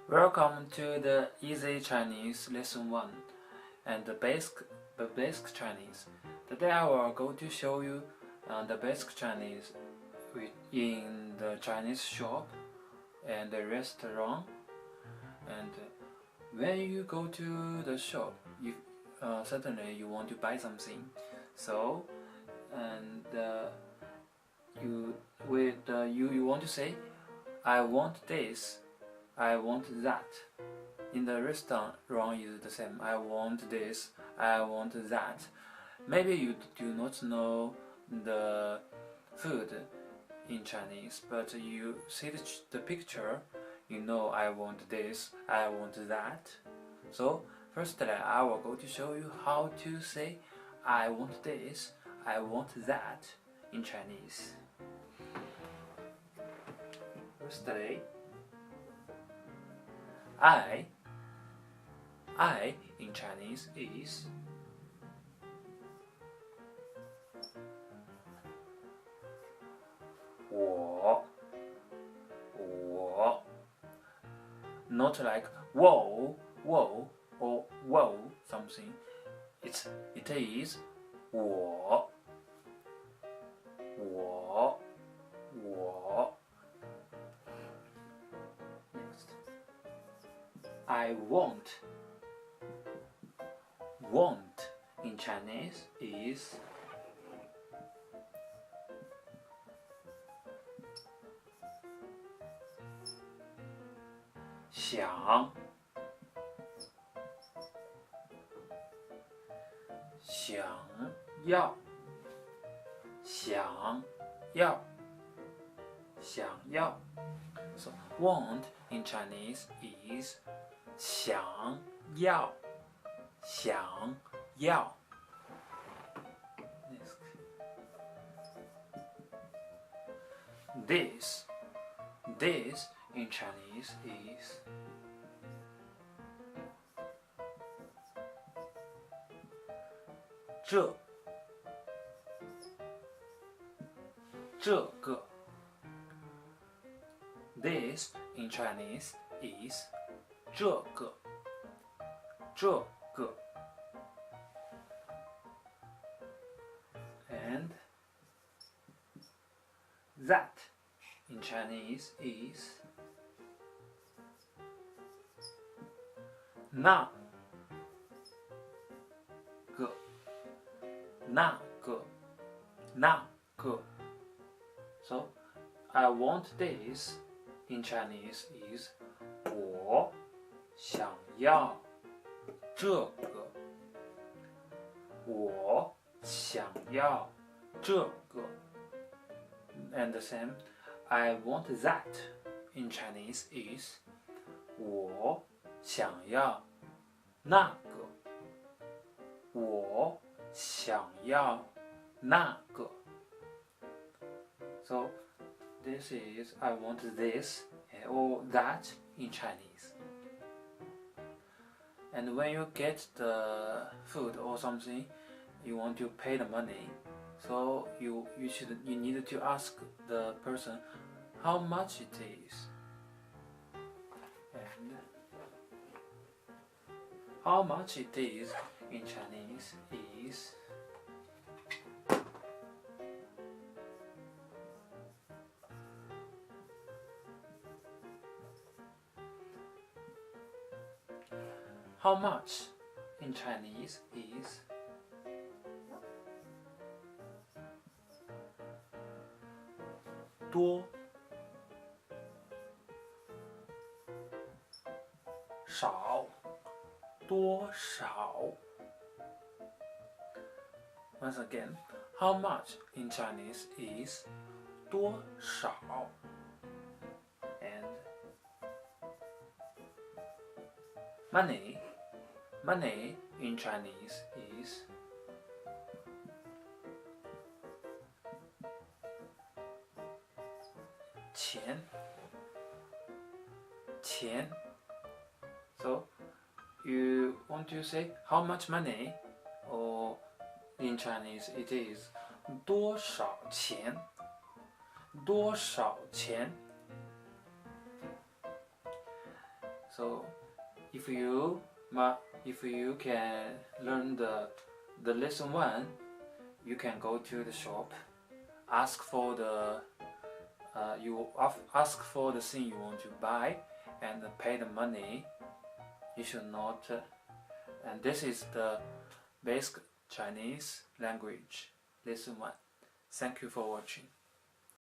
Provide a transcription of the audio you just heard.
Welcome to the Easy Chinese Lesson 1 and the basic Chinese. Today I will go to show you the basic Chinese in the Chinese shop and the restaurant. And when you go to the shop, certainly you want to buy something. So, you want to say, I want this, I want that. In the restaurant is the same. I want this, I want that. Maybe you do not know the food in Chinese, but you see the picture, you know I want this, I want that. So firstly, I will go to show you how to say I want this, I want that in Chinese. Firstly, I in Chinese is 我 not like whoa or whoa something. It is 我 Next, I want in Chinese is 想 So want in Chinese is 想要 Next, this in Chinese is 这个 This in Chinese is 这个 And that in Chinese is 那个 So I want this in Chinese is 我想要这个 And the same, I want that in Chinese is 我想要那个 So this is I want this or that in Chinese. And when you get the food or something, you want to pay the money. So you need to ask the person how much it is. And how much it is in Chinese is 'How much' in Chinese is 多 少 多少 Once again, 'how much' in Chinese is 多少 And money in Chinese is 钱 So you want to say how much money, or in Chinese it is 多少钱 So if you can learn the lesson 1, you can go to the shop, ask for the ask for the thing you want to buy and pay the money. You should not and this is the basic Chinese language lesson 1. Thank you for watching.